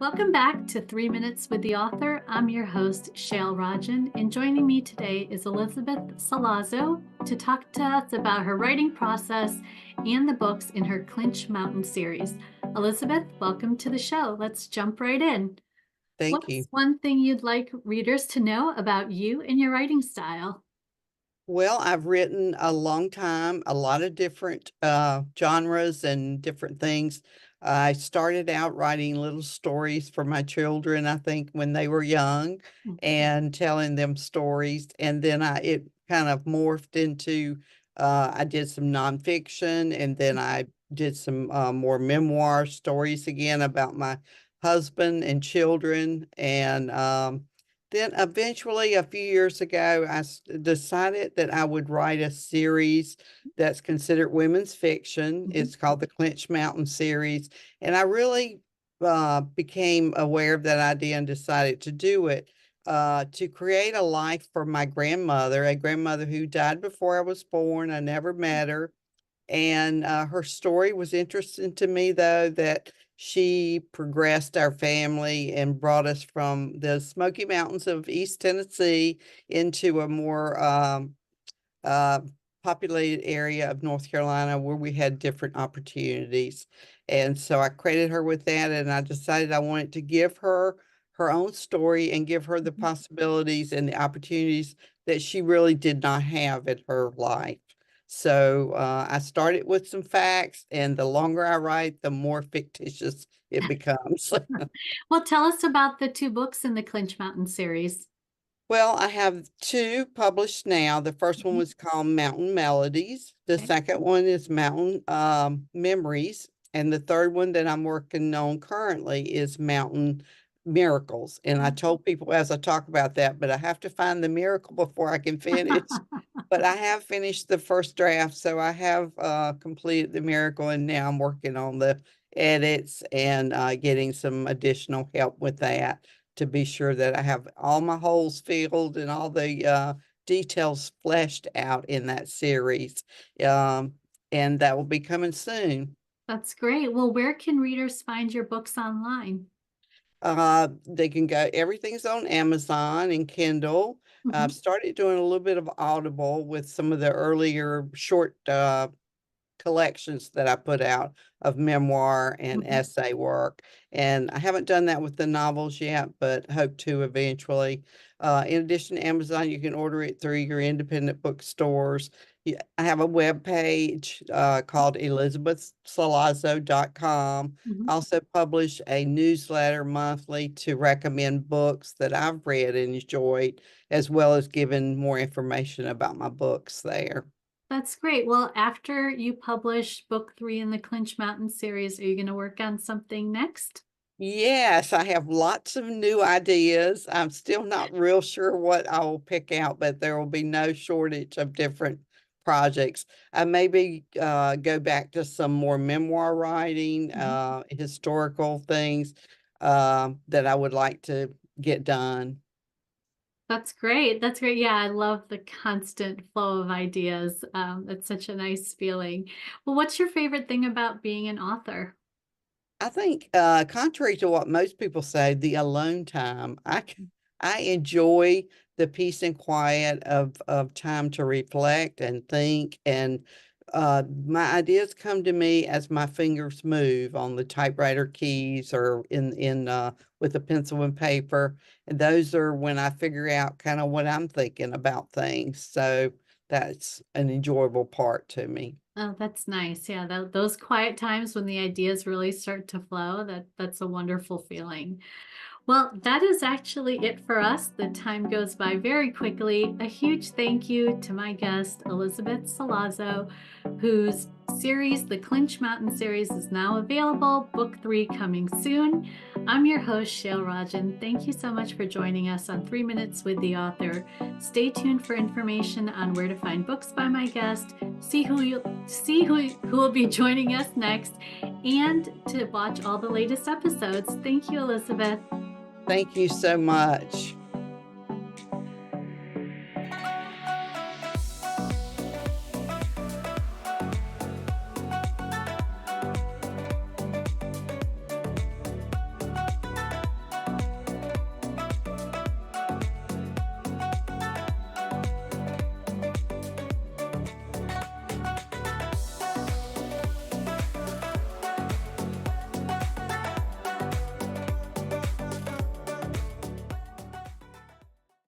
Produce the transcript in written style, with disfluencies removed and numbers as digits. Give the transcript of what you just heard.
Welcome back to 3 Minutes with the Author. I'm your host, Shail Rajan, and joining me today is Elizabeth Solazzo to talk to us about her writing process and the books in her Clinch Mountain Series. Elizabeth, welcome to the show. Let's jump right in. Thank What's you. one thing you'd like readers to know about you and your writing style? Well, I've written a long time, a lot of different genres and different things. I started out writing little stories for my children, I think, when they were young, and telling them stories. And then it kind of morphed into I did some nonfiction, and then I did some more memoir stories again about my husband and children. And then eventually, a few years ago, decided that I would write a series that's considered women's fiction. Mhm. It's called the Clinch Mountain Series. And I really became aware of that idea and decided to do it to create a life for my grandmother, a grandmother who died before I was born. I never met her. And her story was interesting to me, though, that she progressed our family and brought us from the Smoky Mountains of East Tennessee into a more uh, populated area of North Carolina where we had different opportunities. And so I credited her with that, and I decided I wanted to give her her own story and give her the possibilities and the opportunities that she really did not have in her life. So I started with some facts, and the longer I write, the more fictitious it becomes. Well, tell us about the two books in the Clinch Mountain series. Well, I have two published now. The first one Mhm. was called Mountain Melodies. The Okay. second one is Mountain Memories. And the third one that I'm working on currently is Mountain Miracles. And I told people as I talk about that, but I have to find the miracle before I can finish. But I have finished the first draft, so I have completed the miracle, and now I'm working on the edits and getting some additional help with that to be sure that I have all my holes filled and all the details fleshed out in that series. Um, and that will be coming soon. That's great. Well, where can readers find your books online? They can go, everything's on Amazon and Kindle. I've Mhm. started doing a little bit of Audible with some of the earlier short collections that I put out of memoir and Mhm. essay work. And I haven't done that with the novels yet, but hope to eventually. In addition to Amazon, you can order it through your independent bookstores. Yeah, I have a web page called elizabethsolazzo.com. Mhm. I also publish a newsletter monthly to recommend books that I've read and enjoyed, as well as giving more information about my books there. That's great. Well, after you publish book 3 in the Clinch Mountain series, are you going to work on something next? Yes, I have lots of new ideas. I'm still not real sure what I will pick out, but there will be no shortage of different projects. I maybe go back to some more memoir writing, Mhm. historical things that I would like to get done. That's great. That's great. Yeah, I love the constant flow of ideas. It's such a nice feeling. Well, what's your favorite thing about being an author? I think, contrary to what most people say, the alone time, I enjoy the peace and quiet of time to reflect and think, and my ideas come to me as my fingers move on the typewriter keys or in with a pencil and paper. And those are when I figure out kind of what I'm thinking about things. So that's an enjoyable part to me. Oh, that's nice. Yeah, those quiet times when the ideas really start to flow, that's a wonderful feeling. Well, that is actually it for us. The time goes by very quickly. A huge thank you to my guest, Elizabeth Solazzo, whose series, the Clinch Mountain series, is now available. Book 3 coming soon. I'm your host, Shail Rajan. Thank you so much for joining us on 3 Minutes with the Author. Stay tuned for information on where to find books by my guest, see who will be joining us next, and to watch all the latest episodes. Thank you, Elizabeth. Thank you so much.